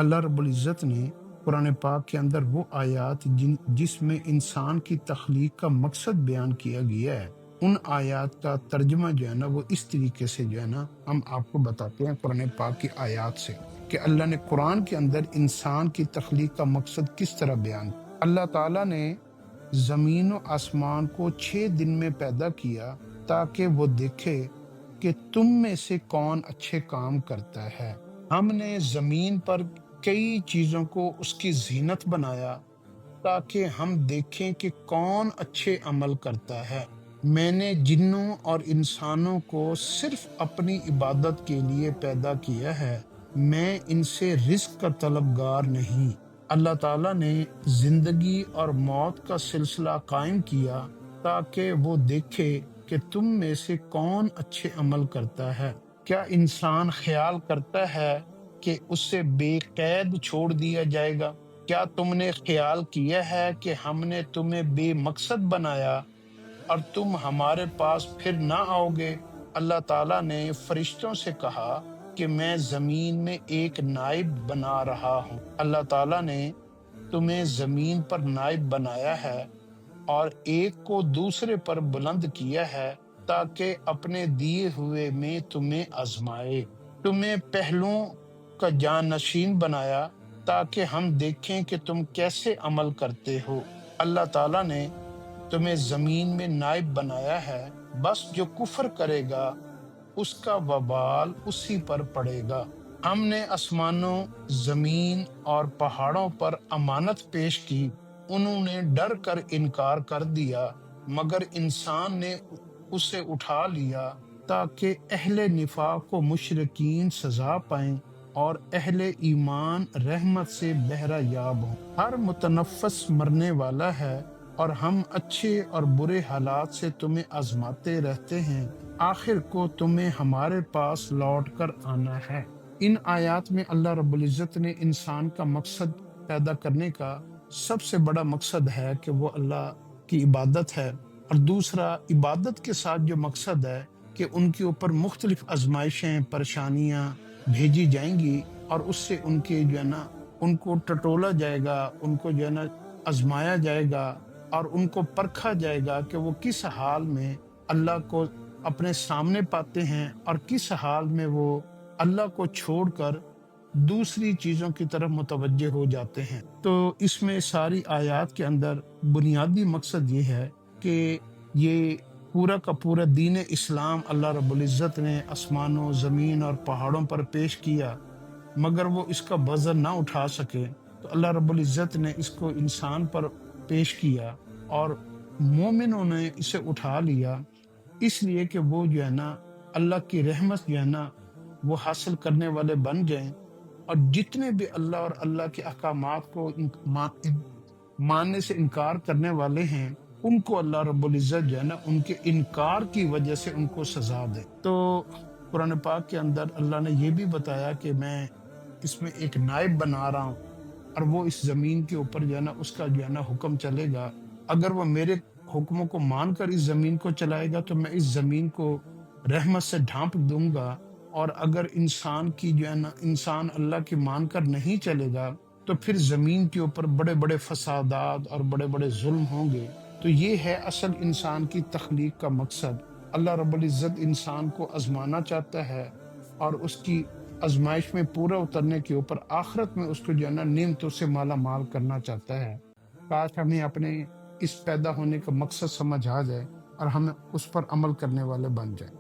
اللہ رب العزت نے قرآن پاک کے اندر وہ آیات جس میں انسان کی تخلیق کا مقصد بیان کیا گیا ہے، ان آیات کا ترجمہ جو ہے نا وہ اس طریقے سے جو ہے نا ہم آپ کو بتاتے ہیں قرآن پاک کی آیات سے، کہ اللہ نے قرآن کے اندر انسان کی تخلیق کا مقصد کس طرح بیان کیا۔ اللہ تعالیٰ نے زمین و آسمان کو 6 دن میں پیدا کیا تاکہ وہ دیکھے کہ تم میں سے کون اچھے کام کرتا ہے۔ ہم نے زمین پر کئی چیزوں کو اس کی زینت بنایا تاکہ ہم دیکھیں کہ کون اچھے عمل کرتا ہے۔ میں نے جنوں اور انسانوں کو صرف اپنی عبادت کے لیے پیدا کیا ہے، میں ان سے رزق کا طلبگار نہیں۔ اللہ تعالیٰ نے زندگی اور موت کا سلسلہ قائم کیا تاکہ وہ دیکھے کہ تم میں سے کون اچھے عمل کرتا ہے۔ کیا انسان خیال کرتا ہے کہ اسے بے قید چھوڑ دیا جائے گا؟ کیا تم نے خیال کیا ہے کہ ہم نے تمہیں بے مقصد بنایا اور تم ہمارے پاس پھر نہ آؤ گے؟ اللہ تعالیٰ نے فرشتوں سے کہا کہ میں زمین میں ایک نائب بنا رہا ہوں۔ اللہ تعالیٰ نے تمہیں زمین پر نائب بنایا ہے اور ایک کو دوسرے پر بلند کیا ہے تاکہ اپنے دیے ہوئے میں تمہیں آزمائے۔ تمہیں پہلوؤں کا جانشین بنایا تاکہ ہم دیکھیں کہ تم کیسے عمل کرتے ہو۔ اللہ تعالیٰ نے تمہیں زمین میں نائب بنایا ہے، بس جو کفر کرے گا اس کا وبال اسی پر پڑے گا۔ ہم نے آسمانوں، زمین اور پہاڑوں پر امانت پیش کی، انہوں نے ڈر کر انکار کر دیا، مگر انسان نے اسے اٹھا لیا تاکہ اہل نفاق و مشرکین سزا پائیں اور اہل ایمان رحمت سے بہرہ یاب ہوں۔ ہر متنفس مرنے والا ہے اور ہم اچھے اور برے حالات سے تمہیں آزماتے رہتے ہیں، آخر کو تمہیں ہمارے پاس لوٹ کر آنا ہے۔ ان آیات میں اللہ رب العزت نے انسان کا مقصد پیدا کرنے کا سب سے بڑا مقصد ہے کہ وہ اللہ کی عبادت ہے، اور دوسرا عبادت کے ساتھ جو مقصد ہے کہ ان کے اوپر مختلف آزمائشیں، پریشانیاں بھیجی جائیں گی اور اس سے ان کے جو ہے نا ان کو ٹٹولا جائے گا، ان کو جو ہے نا آزمایا جائے گا اور ان کو پرکھا جائے گا کہ وہ کس حال میں اللہ کو اپنے سامنے پاتے ہیں اور کس حال میں وہ اللہ کو چھوڑ کر دوسری چیزوں کی طرف متوجہ ہو جاتے ہیں۔ تو اس میں ساری آیات کے اندر بنیادی مقصد یہ ہے کہ یہ پورا کا پورا دین اسلام اللہ رب العزت نے آسمانوں، زمین اور پہاڑوں پر پیش کیا، مگر وہ اس کا وزن نہ اٹھا سکے، تو اللہ رب العزت نے اس کو انسان پر پیش کیا اور مومنوں نے اسے اٹھا لیا، اس لیے کہ وہ جو ہے نا اللہ کی رحمت جو ہے نا وہ حاصل کرنے والے بن جائیں، اور جتنے بھی اللہ اور اللہ کے احکامات کو ماننے سے انکار کرنے والے ہیں ان کو اللہ رب العزت جو ہے نا ان کے انکار کی وجہ سے ان کو سزا دے۔ تو قرآن پاک کے اندر اللہ نے یہ بھی بتایا کہ میں اس میں ایک نائب بنا رہا ہوں اور وہ اس زمین کے اوپر جو ہے نا اس کا جو ہے نا حکم چلے گا۔ اگر وہ میرے حکموں کو مان کر اس زمین کو چلائے گا تو میں اس زمین کو رحمت سے ڈھانپ دوں گا، اور اگر انسان اللہ کی مان کر نہیں چلے گا تو پھر زمین کے اوپر بڑے بڑے فسادات اور بڑے بڑے ظلم ہوں گے۔ تو یہ ہے اصل انسان کی تخلیق کا مقصد۔ اللہ رب العزت انسان کو آزمانا چاہتا ہے اور اس کی آزمائش میں پورا اترنے کے اوپر آخرت میں اس کو جو ہے نا نعمتوں سے مالا مال کرنا چاہتا ہے۔ کاش ہمیں اپنے اس پیدا ہونے کا مقصد سمجھ آ جائے اور ہم اس پر عمل کرنے والے بن جائیں۔